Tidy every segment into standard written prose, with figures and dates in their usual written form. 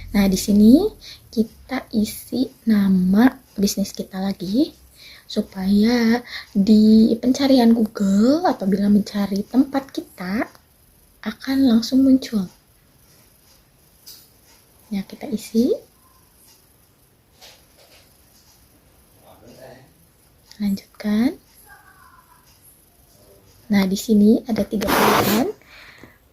Nah, di sini kita isi nama bisnis kita lagi supaya di pencarian Google apabila mencari tempat kita akan langsung muncul. Ya, kita isi. Lanjutkan. Nah, di sini ada 3 pilihan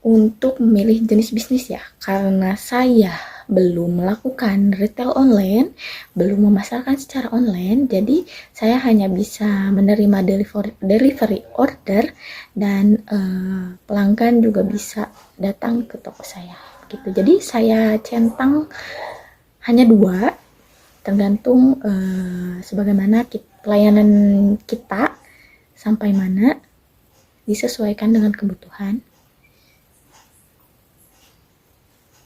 untuk memilih jenis bisnis ya. Karena saya belum melakukan retail online, belum memasarkan secara online, jadi saya hanya bisa menerima delivery order dan pelanggan juga bisa datang ke toko saya. Gitu. Jadi saya centang hanya 2, tergantung sebagaimana pelayanan kita sampai mana, disesuaikan dengan kebutuhan.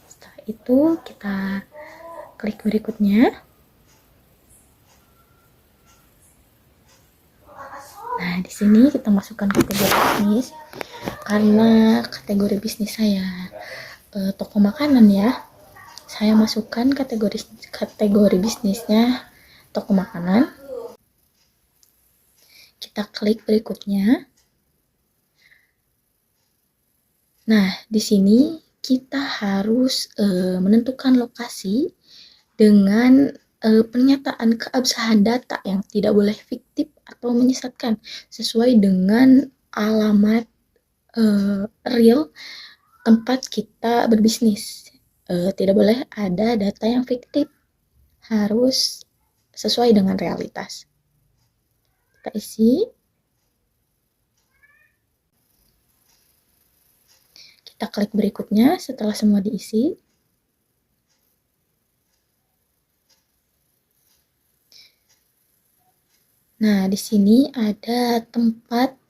Setelah itu kita klik berikutnya. Nah, di sini kita masukkan kategori bisnis. Karena kategori bisnis saya toko makanan ya, saya masukkan kategori bisnisnya toko makanan. Kita klik berikutnya. Nah, di sini kita harus menentukan lokasi dengan pernyataan keabsahan data yang tidak boleh fiktif atau menyesatkan, sesuai dengan alamat real tempat kita berbisnis. Tidak boleh ada data yang fiktif, harus sesuai dengan realitas. Kita isi. Kita klik berikutnya setelah semua diisi. Nah, di sini ada tempat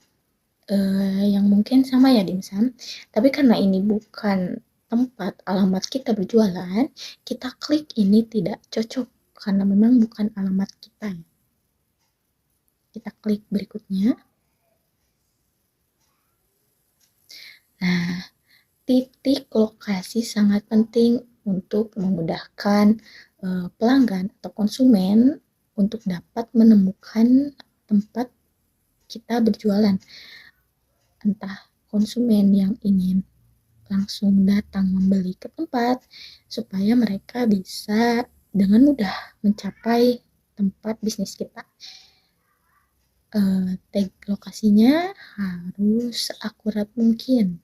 yang mungkin sama ya dimsum, tapi karena ini bukan tempat alamat kita berjualan, kita klik ini tidak cocok karena memang bukan alamat kita. Kita klik berikutnya. Nah, titik lokasi sangat penting untuk memudahkan pelanggan atau konsumen untuk dapat menemukan tempat kita berjualan. Entah konsumen yang ingin langsung datang membeli ke tempat, supaya mereka bisa dengan mudah mencapai tempat bisnis kita. Tag lokasinya harus akurat mungkin.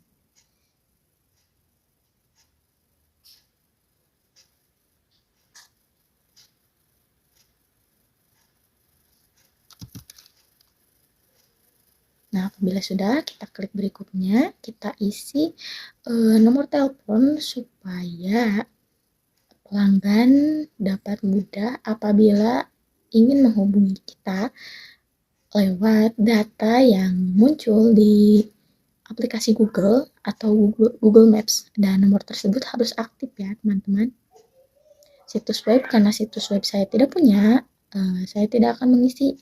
Nah, apabila sudah, kita klik berikutnya, kita isi nomor telepon supaya pelanggan dapat mudah apabila ingin menghubungi kita lewat data yang muncul di aplikasi Google atau Google Maps, dan nomor tersebut harus aktif ya teman-teman. Situs web, karena situs web saya tidak punya, saya tidak akan mengisi.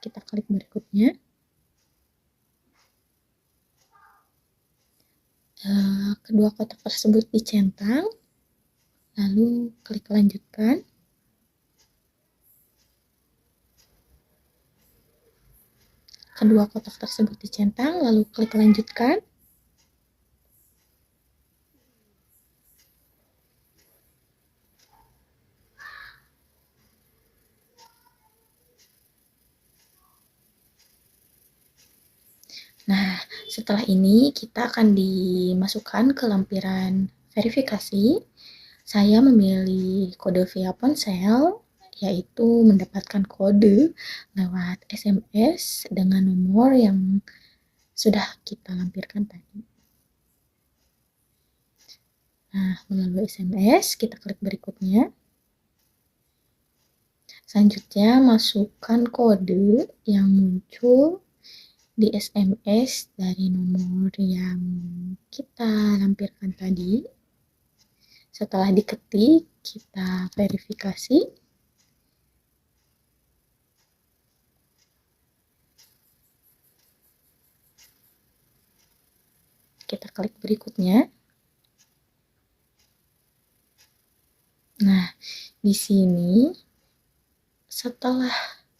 Kita klik berikutnya. Kedua kotak tersebut dicentang, lalu klik lanjutkan. Kedua kotak tersebut dicentang, lalu klik lanjutkan. Nah, setelah ini kita akan dimasukkan ke lampiran verifikasi. Saya memilih kode via ponsel, yaitu mendapatkan kode lewat SMS dengan nomor yang sudah kita lampirkan tadi. Nah, melalui SMS, kita klik berikutnya. Selanjutnya, masukkan kode yang muncul di SMS dari nomor yang kita lampirkan tadi. Setelah diketik, kita verifikasi. Kita klik berikutnya. Di sini setelah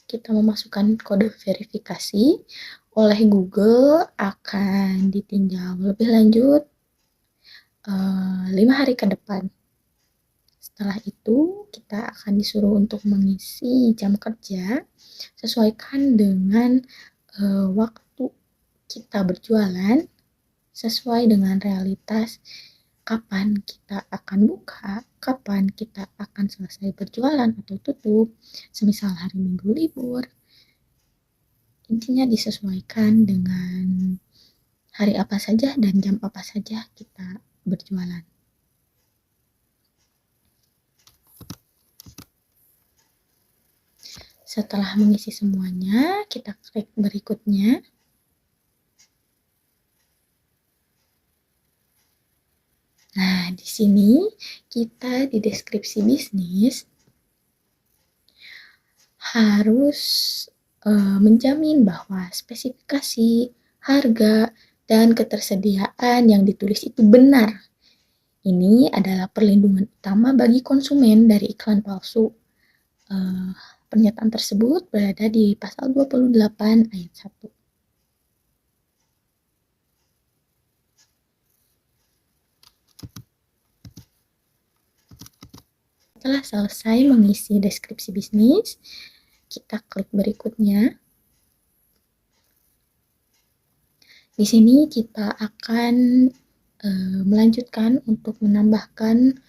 kita memasukkan kode verifikasi oleh Google akan ditinjau lebih lanjut 5 hari ke depan. Setelah itu kita akan disuruh untuk mengisi jam kerja sesuaikan dengan waktu kita berjualan sesuai dengan realitas kapan kita akan buka, kapan kita akan selesai berjualan atau tutup, semisal hari Minggu libur. Intinya disesuaikan dengan hari apa saja dan jam apa saja kita berjualan. Setelah mengisi semuanya, kita klik berikutnya. Nah, di sini kita di deskripsi bisnis harus menjamin bahwa spesifikasi, harga, dan ketersediaan yang ditulis itu benar. Ini adalah perlindungan utama bagi konsumen dari iklan palsu. Pernyataan tersebut berada di pasal 28 ayat 1. Setelah selesai mengisi deskripsi bisnis, kita klik berikutnya. Di sini kita akan melanjutkan untuk menambahkan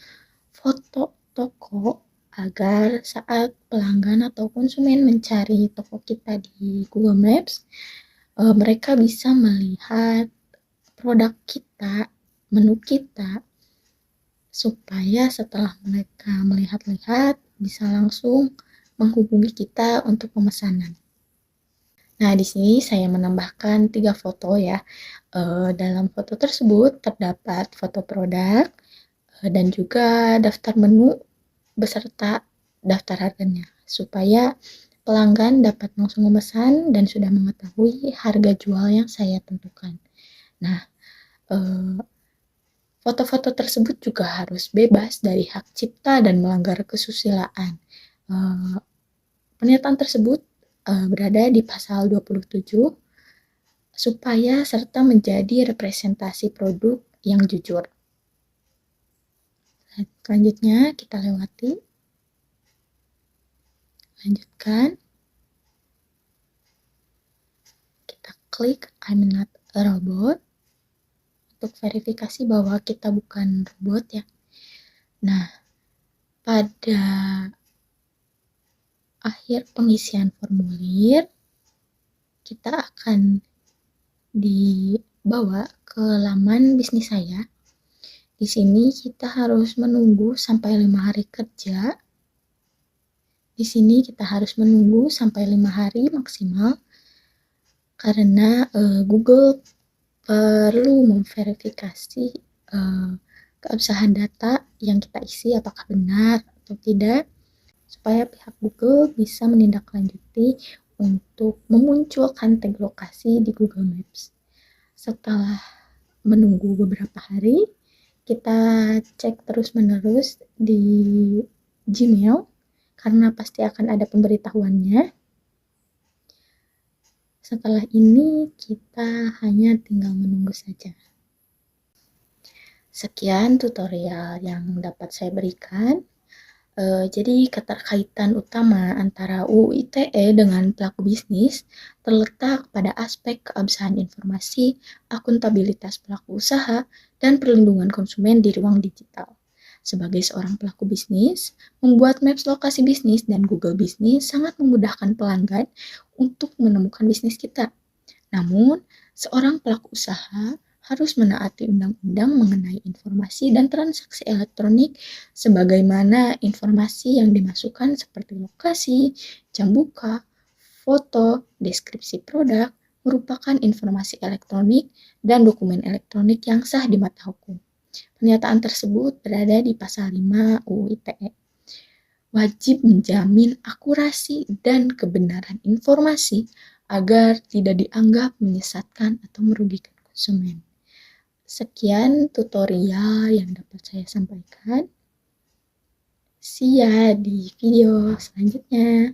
foto toko agar saat pelanggan atau konsumen mencari toko kita di Google Maps, mereka bisa melihat produk kita, menu kita, supaya setelah mereka melihat-lihat bisa langsung menghubungi kita untuk pemesanan. Nah, di sini saya menambahkan 3 foto ya. Dalam foto tersebut terdapat foto produk dan juga daftar menu beserta daftar harganya, supaya pelanggan dapat langsung memesan dan sudah mengetahui harga jual yang saya tentukan. Nah, foto-foto tersebut juga harus bebas dari hak cipta dan melanggar kesusilaan. Pernyataan tersebut berada di pasal 27 supaya serta menjadi representasi produk yang jujur. Selanjutnya kita lewati. Lanjutkan. Kita klik I'm not a robot untuk verifikasi bahwa kita bukan robot ya. Nah, pada akhir pengisian formulir kita akan dibawa ke laman bisnis saya. Di sini kita harus menunggu sampai 5 hari kerja. Di sini kita harus menunggu sampai 5 hari maksimal karena Google perlu memverifikasi keabsahan data yang kita isi apakah benar atau tidak, supaya pihak Google bisa menindaklanjuti untuk memunculkan tag lokasi di Google Maps. Setelah menunggu beberapa hari, kita cek terus-menerus di Gmail karena pasti akan ada pemberitahuannya. Setelah ini kita hanya tinggal menunggu saja. Sekian tutorial yang dapat saya berikan. Jadi keterkaitan utama antara UU ITE dengan pelaku bisnis terletak pada aspek keabsahan informasi, akuntabilitas pelaku usaha, dan perlindungan konsumen di ruang digital. Sebagai seorang pelaku bisnis, membuat Maps lokasi bisnis dan Google Bisnis sangat memudahkan pelanggan untuk menemukan bisnis kita. Namun, seorang pelaku usaha harus menaati undang-undang mengenai informasi dan transaksi elektronik sebagaimana informasi yang dimasukkan seperti lokasi, jam buka, foto, deskripsi produk, merupakan informasi elektronik dan dokumen elektronik yang sah di mata hukum. Pernyataan tersebut berada di pasal 5 UU ITE. Wajib menjamin akurasi dan kebenaran informasi agar tidak dianggap menyesatkan atau merugikan konsumen. Sekian tutorial yang dapat saya sampaikan. See ya di video selanjutnya.